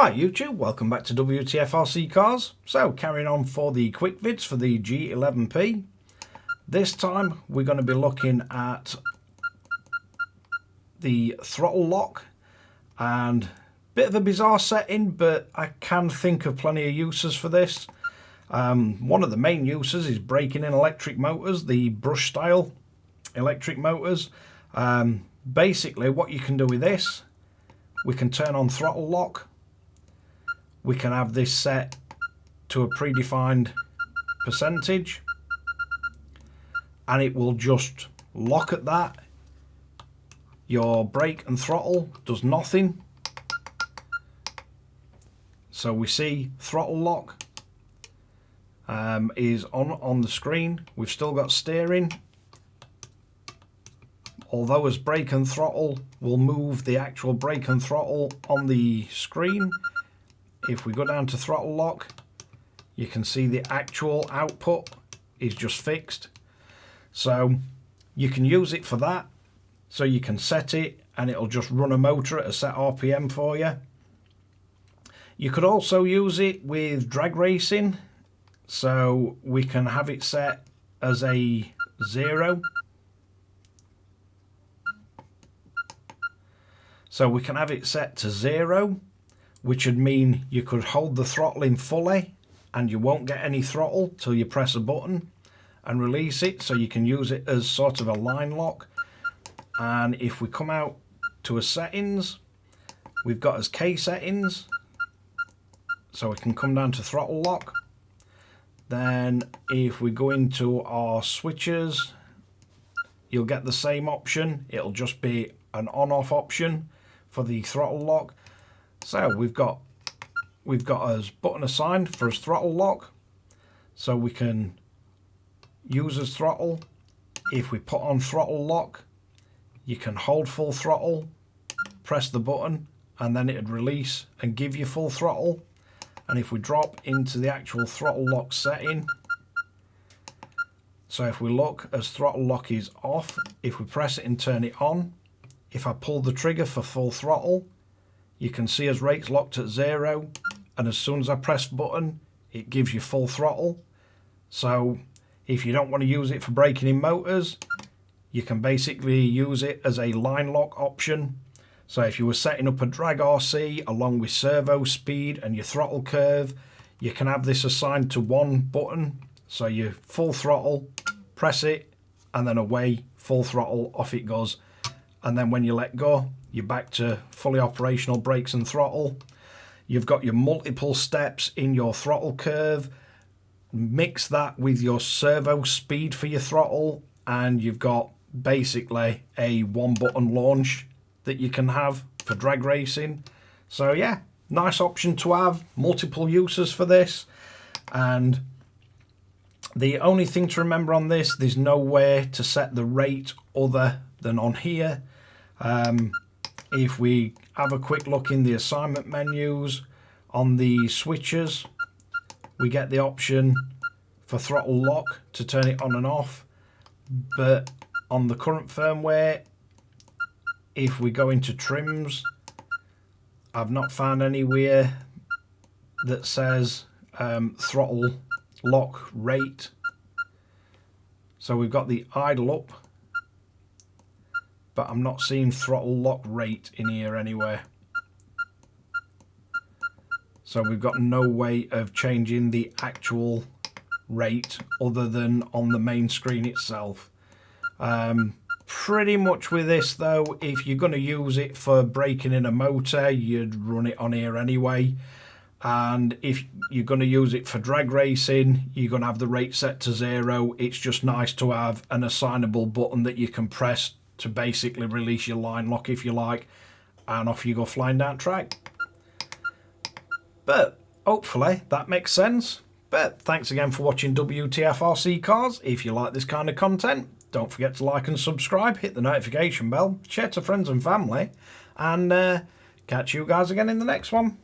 Hi YouTube, welcome back to Wtf Rc Cars. So carrying on for the quick vids for the G11P. This time we're going to be looking at the throttle lock, and bit of a bizarre setting, but I can think of plenty of uses for this. One of the main uses is braking in electric motors, the brush style electric motors. Basically what you can do with this, we can turn on throttle lock. We can have this set to a predefined percentage and it will just lock at that. Your brake and throttle does nothing. So we see throttle lock is on the screen. We've still got steering, although as brake and throttle will move the actual brake and throttle on the screen. If we go down to throttle lock, you can see the actual output is just fixed. So you can use it for that. So you can set it and it'll just run a motor at a set RPM for you. You could also use it with drag racing. So we can have it set as a 0. So we can have it set to 0. Which would mean you could hold the throttle in fully and you won't get any throttle till you press a button and release it, so you can use it as sort of a line lock. And if we come out to a settings, we've got as K settings, so we can come down to throttle lock. Then if we go into our switches, you'll get the same option. It'll just be an on-off option for the throttle lock. So we've got as button assigned for as throttle lock, so we can use as throttle. If we put on throttle lock, you can hold full throttle, press the button, and then it'd release and give you full throttle. And if we drop into the actual throttle lock setting, so if we look as throttle lock is off, if we press it and turn it on, if I pull the trigger for full throttle, you can see as rate's locked at 0, and as soon as I press the button it gives you full throttle. So if you don't want to use it for braking in motors, you can basically use it as a line lock option. So if you were setting up a drag RC along with servo speed and your throttle curve, you can have this assigned to one button. So you full throttle, press it, and then away, full throttle, off it goes. And then when you let go, you're back to fully operational brakes and throttle. You've got your multiple steps in your throttle curve. Mix that with your servo speed for your throttle, and you've got basically a one button launch that you can have for drag racing. So yeah, nice option to have, multiple uses for this. And the only thing to remember on this, there's no way to set the rate other than on here. If we have a quick look in the assignment menus on the switches, we get the option for throttle lock to turn it on and off. But on the current firmware, if we go into trims, I've not found anywhere that says throttle lock rate. So we've got the idle up, but I'm not seeing throttle lock rate in here anywhere. So we've got no way of changing the actual rate other than on the main screen itself. Pretty much with this though, if you're going to use it for braking in a motor, you'd run it on here anyway. And if you're going to use it for drag racing, you're going to have the rate set to 0. It's just nice to have an assignable button that you can press to basically release your line lock if you like, and off you go flying down track. But hopefully that makes sense. But thanks again for watching Wtf Rc Cars. If you like this kind of content, don't forget to like and subscribe, hit the notification bell, share to friends and family, and catch you guys again in the next one.